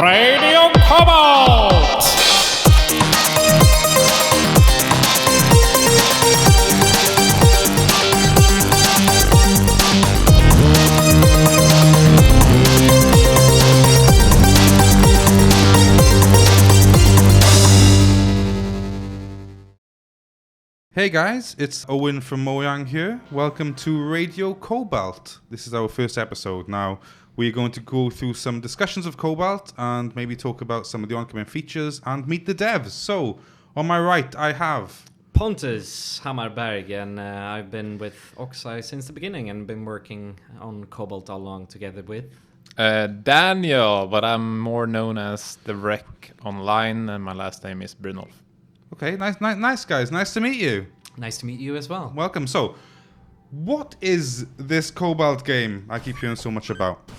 Radio Cobalt! Hey guys, it's Owen from Mojang here. Welcome to Radio Cobalt. This is our first episode. Now, we're going to go through some discussions of Cobalt and maybe talk about some of the oncoming features and meet the devs. So, on my right, I have... Pontus Hammarberg, and I've been with Oxeye since the beginning and been working on Cobalt all along together with... Daniel, but I'm more known as the Wreck online, and my last name is Brynolf. Okay, nice guys. Nice to meet you. Nice to meet you as well. Welcome. So, what is this Cobalt game I keep hearing so much about?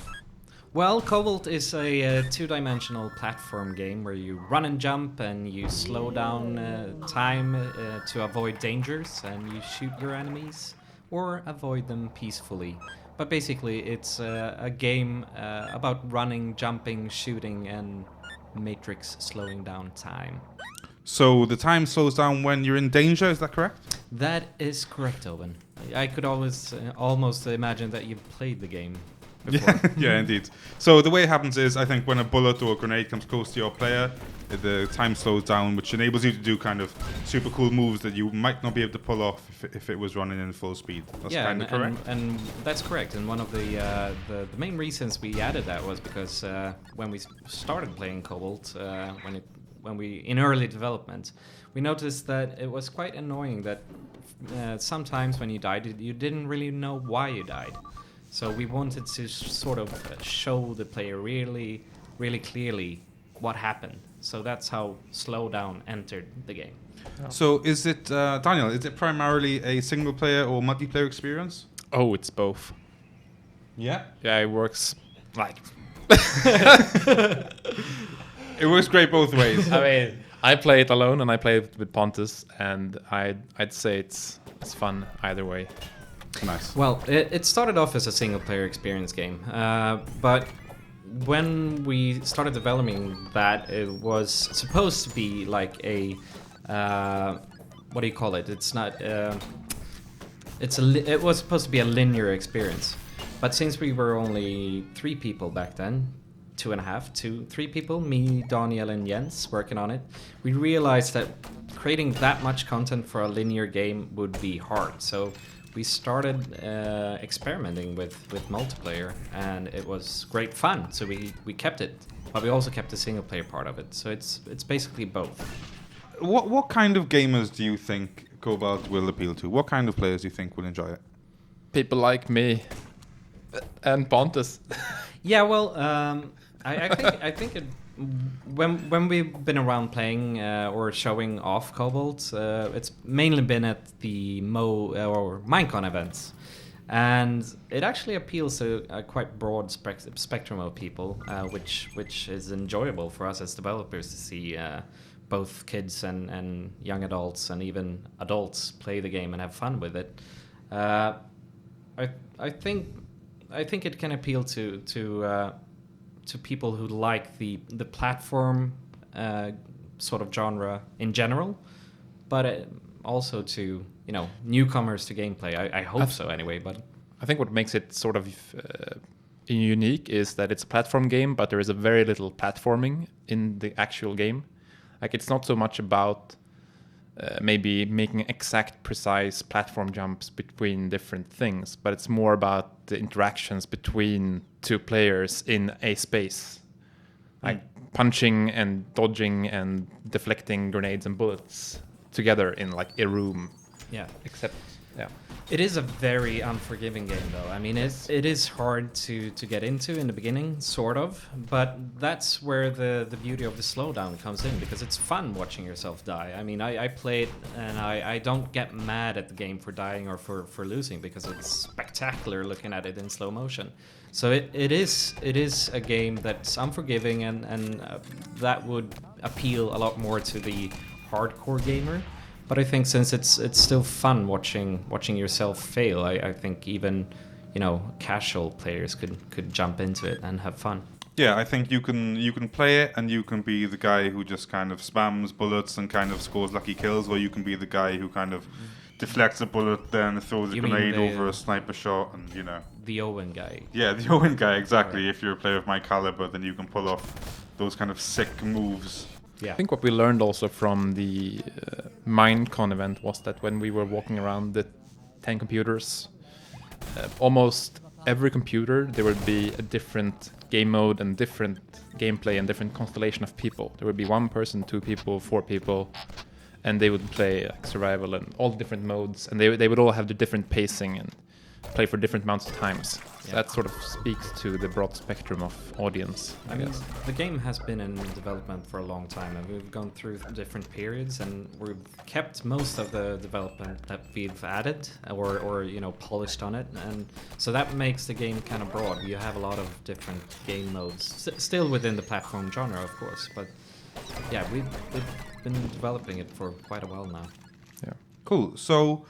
Well, Cobalt is a two-dimensional platform game where you run and jump and you slow down time to avoid dangers, and you shoot your enemies or avoid them peacefully. But basically, it's a game about running, jumping, shooting, and Matrix slowing down time. So the time slows down when you're in danger, is that correct? That is correct, Owen. I could always almost imagine that you've played the game before. Yeah, indeed. So the way it happens is, I think when a bullet or a grenade comes close to your player, the time slows down, which enables you to do kind of super cool moves that you might not be able to pull off if it was running in full speed. That's kind of correct? And that's correct. And one of the main reasons we added that was because when we started playing Cobalt, when we in early development, we noticed that it was quite annoying that sometimes when you died, you didn't really know why you died. So we wanted to sort of show the player really, really clearly what happened. So that's how Slowdown entered the game. So is it, Daniel, is it primarily a single player or multiplayer experience? Oh, it's both. Yeah? Yeah, it works like... It works great both ways. I mean, I play it alone and I play it with Pontus, and I'd say it's fun either way. Nice. Well, it started off as a single-player experience game, but when we started developing that, it was supposed to be like a what do you call it? It's not. It was supposed to be a linear experience, but since we were only 3 people back then. 3 people, me, Daniel, and Jens, working on it. We realized that creating that much content for a linear game would be hard. So we started experimenting with multiplayer, and it was great fun. So we kept it, but we also kept the single player part of it. So it's basically both. What kind of gamers do you think Cobalt will appeal to? What kind of players do you think will enjoy it? People like me and Pontus. Yeah, well, I think it, when we've been around playing or showing off Cobalt, it's mainly been at the or Minecon events, and it actually appeals to a quite broad spectrum of people, which is enjoyable for us as developers to see both kids and young adults and even adults play the game and have fun with it. I think it can appeal to people who like the platform sort of genre in general, but also to newcomers to gameplay. I hope so anyway. But I think what makes it sort of unique is that it's a platform game, but there is a very little platforming in the actual game. Like, it's not so much about maybe making exact, precise platform jumps between different things, but it's more about the interactions between 2 players in a space, like punching and dodging and deflecting grenades and bullets together in like a room. yeah, Except, yeah. it is a very unforgiving game, though. I mean, it is hard to get into in the beginning, sort of, but that's where the beauty of the slowdown comes in, because it's fun watching yourself die. I mean, I play it, and I don't get mad at the game for dying or for losing, because it's spectacular looking at it in slow motion. So it is a game that's unforgiving, and that would appeal a lot more to the hardcore gamer. But I think since it's still fun watching yourself fail, I think even casual players could jump into it and have fun. Yeah, I think you can play it and you can be the guy who just kind of spams bullets and kind of scores lucky kills, or you can be the guy who kind of deflects a bullet, then throws a You mean grenade the- over a sniper shot, and you know. The Owen guy. Yeah, the Owen guy, exactly. Right. If you're a player of my caliber, then you can pull off those kind of sick moves. Yeah. I think what we learned also from the Minecon event was that when we were walking around the 10 computers, almost every computer there would be a different game mode and different gameplay and different constellation of people. There would be 1 person, 2 people, 4 people, and they would play like survival and all different modes, and they would all have the different pacing and play for different amounts of times. So Yeah. that sort of speaks to the broad spectrum of audience, I mean, guess. the game has been in development for a long time, and we've gone through different periods, and we've kept most of the development that we've added or you know polished on it, and so that makes the game kind of broad. You have a lot of different game modes, still within the platform genre, of course, but yeah, we've been developing it for quite a while now. Yeah. Cool. So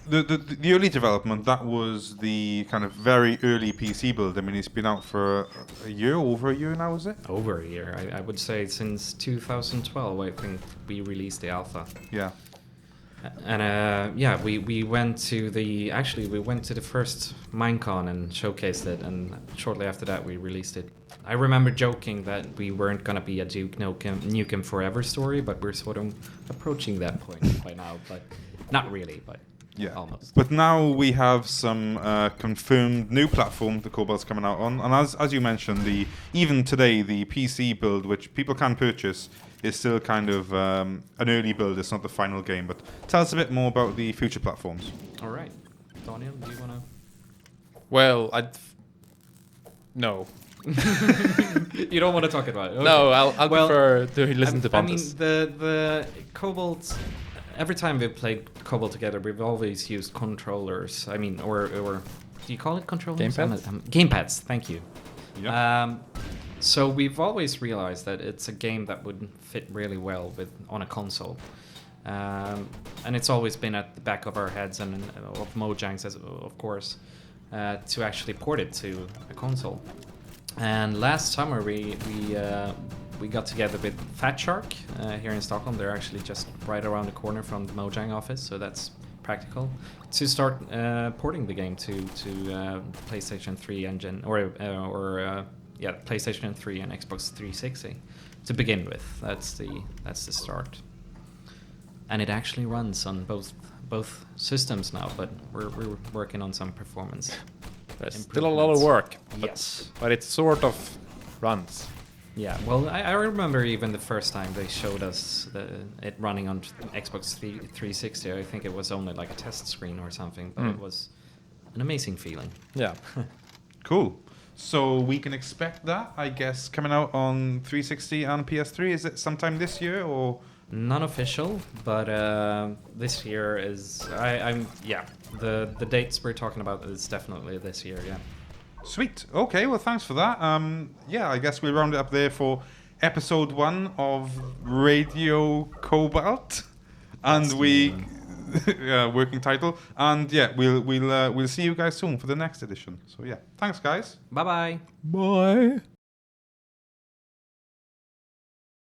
the early development, that was the kind of very early PC build. I mean, it's been out for a year, over a year now, is it? Over a year, I would say since 2012. I think we released the alpha. Yeah. And yeah, we went to the first Minecon and showcased it, and shortly after that we released it. I remember joking that we weren't gonna be a Duke Nukem Forever story, but we're sort of approaching that point by now, but not really, but Yeah. almost. But now we have some confirmed new platform the Cobalt's coming out on, and as you mentioned, even today the PC build, which people can purchase, is still kind of an early build. It's not the final game. But tell us a bit more about the future platforms. All right, Daniel, do you wanna? Well, no. You don't want to talk about it. Okay. No, I'll Well, prefer to listen to I mean, Pontus. the Cobalt. Every time we've played Cobalt together, we've always used controllers. I mean, or do you call it controllers? Gamepads? Gamepads. Thank you. Yeah. So we've always realized that it's a game that would fit really well on a console, and it's always been at the back of our heads and of Mojang's, of course, to actually port it to a console. And last summer we got together with Fat Shark here in Stockholm. They're actually just right around the corner from the Mojang office, so that's practical, to start porting the game to PlayStation 3 engine or PlayStation 3 and Xbox 360 to begin with. That's the start, and it actually runs on both systems now. But we're working on some performance. There's still a lot of work. Yes. But it sort of runs. Yeah, well, I remember even the first time they showed us it running on Xbox 360. I think it was only like a test screen or something, but it was an amazing feeling. Yeah. Cool. So we can expect that, I guess, coming out on 360 and PS3. Is it sometime this year or? Non-official, but this year is the dates we're talking about is definitely this year. Yeah. Sweet. Okay, well, thanks for that. Yeah, I guess we'll round it up there for episode 1 of Radio Cobalt, and working title. And yeah, we'll see you guys soon for the next edition. So yeah, thanks, guys. Bye bye. Bye.